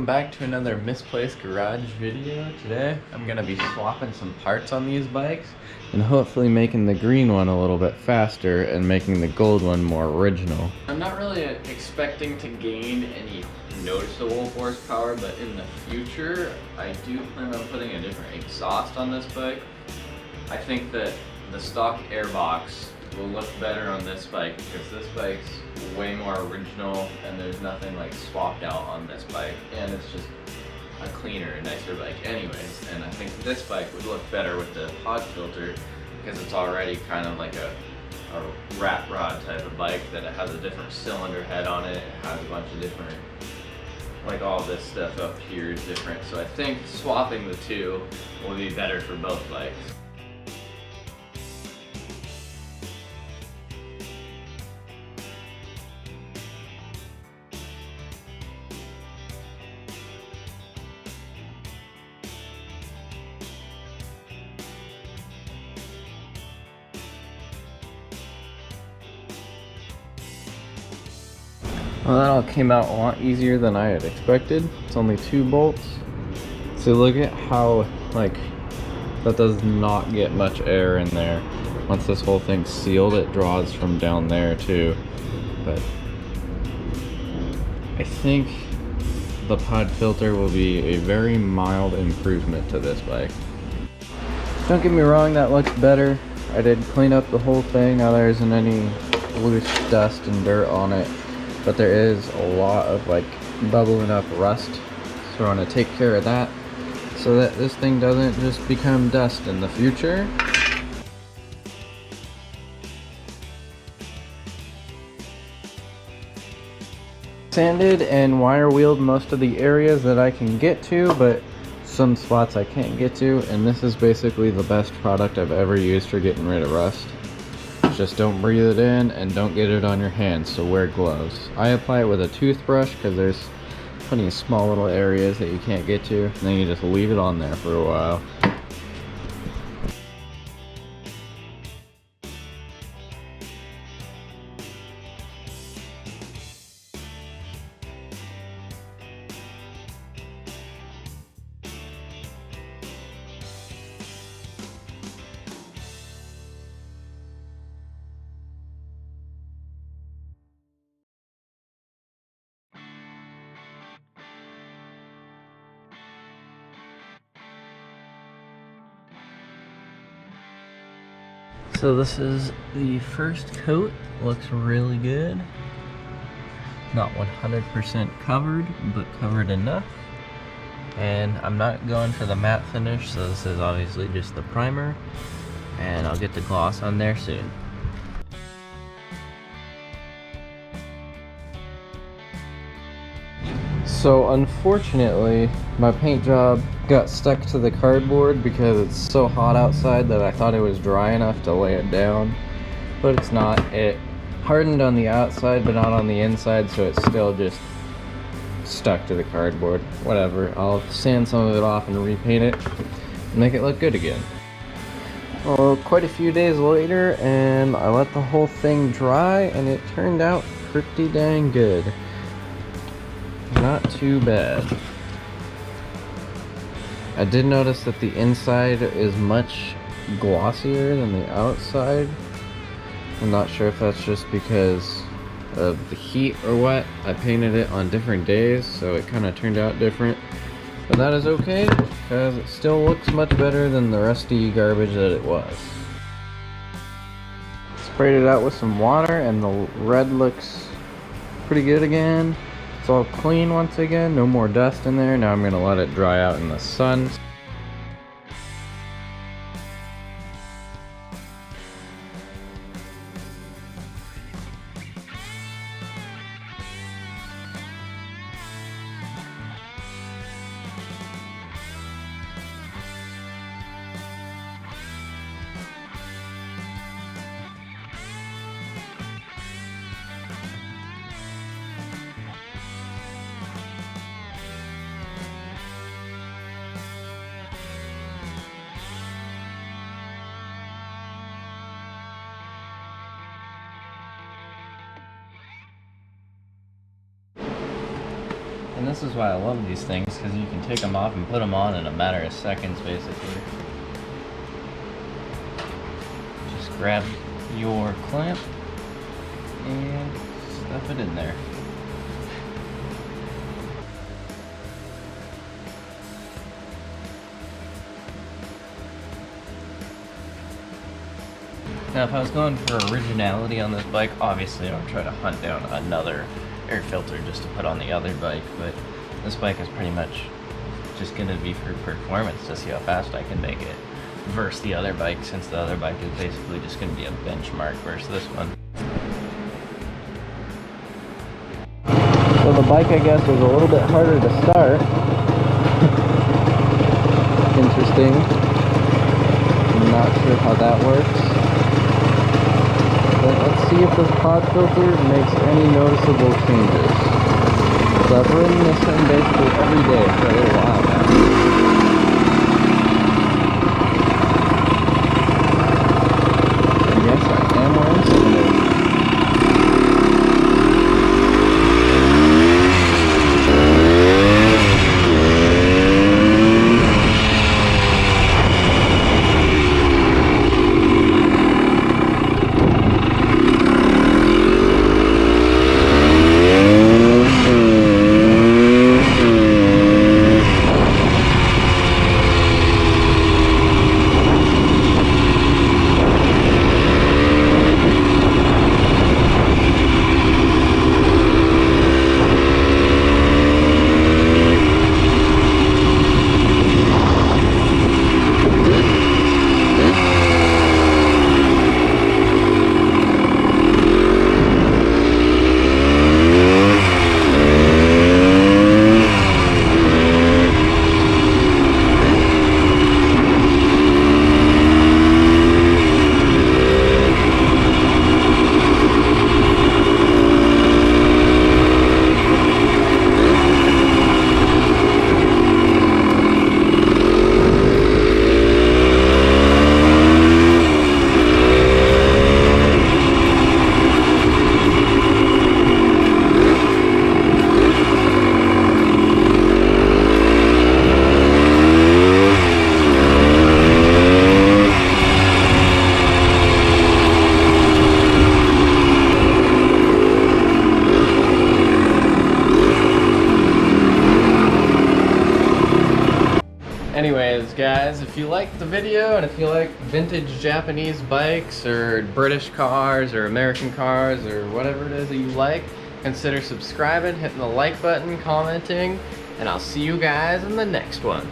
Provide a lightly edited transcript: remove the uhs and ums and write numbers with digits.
welcome back to another Misplaced Garage video. Today I'm going to be swapping some parts on these bikes and hopefully making the green one a little bit faster and making the gold one more original. I'm not really expecting to gain any noticeable horsepower, but in the future I do plan on putting a different exhaust on this bike. I think that the stock airbox will look better on this bike because this bike's way more original and there's nothing like swapped out on this bike, and it's just a cleaner and nicer bike anyways. And I think this bike would look better with the pod filter because it's already kind of like a rat rod type of bike, that it has a different cylinder head on it, it has a bunch of different, like all this stuff up here is different. So I think swapping the two will be better for both bikes. Well, that all came out a lot easier than I had expected. It's only 2 bolts. So look at how, like, that does not get much air in there. Once this whole thing's sealed, it draws from down there too. But I think the pod filter will be a very mild improvement to this bike. Don't get me wrong, that looks better. I did clean up the whole thing. Now there isn't any loose dust and dirt on it, but there is a lot of like bubbling up rust, so we're going to take care of that so that this thing doesn't just become dust in the future. Sanded and wire wheeled most of the areas that I can get to, but some spots I can't get to, and this is basically the best product I've ever used for getting rid of rust. Just don't breathe it in and don't get it on your hands, so wear gloves. I apply it with a toothbrush because there's plenty of small little areas that you can't get to, and then you just leave it on there for a while. So this is the first coat. Looks really good. Not 100% covered, but covered enough. And I'm not going for the matte finish, so this is obviously just the primer. And I'll get the gloss on there soon. So unfortunately, my paint job got stuck to the cardboard because it's so hot outside that I thought it was dry enough to lay it down, but it's not. It hardened on the outside but not on the inside, so it's still just stuck to the cardboard. Whatever, I'll sand some of it off and repaint it and make it look good again. Well, quite a few days later, and I let the whole thing dry, and it turned out pretty dang good. Not too bad. I did notice that the inside is much glossier than the outside. I'm not sure if that's just because of the heat or what. I painted it on different days, so it kind of turned out different. But that is okay, because it still looks much better than the rusty garbage that it was. Sprayed it out with some water, and the red looks pretty good again. It's all clean once again, no more dust in there. Now I'm going to let it dry out in the sun. And this is why I love these things, because you can take them off and put them on in a matter of seconds, basically. Just grab your clamp and stuff it in there. Now, if I was going for originality on this bike, obviously I would try to hunt down another air filter just to put on the other bike, but this bike is pretty much just going to be for performance to see how fast I can make it versus the other bike, since the other bike is basically just going to be a benchmark versus this one. So the bike, I guess, was a little bit harder to start. Interesting. I'm not sure how that works. But let's see if this pod filter makes any noticeable changes. So I've ridden this thing basically every day for a little while now. And yes, I am wearing sandals. Anyways, guys, if you liked the video and if you like vintage Japanese bikes or British cars or American cars or whatever it is that you like, consider subscribing, hitting the like button, commenting, and I'll see you guys in the next one.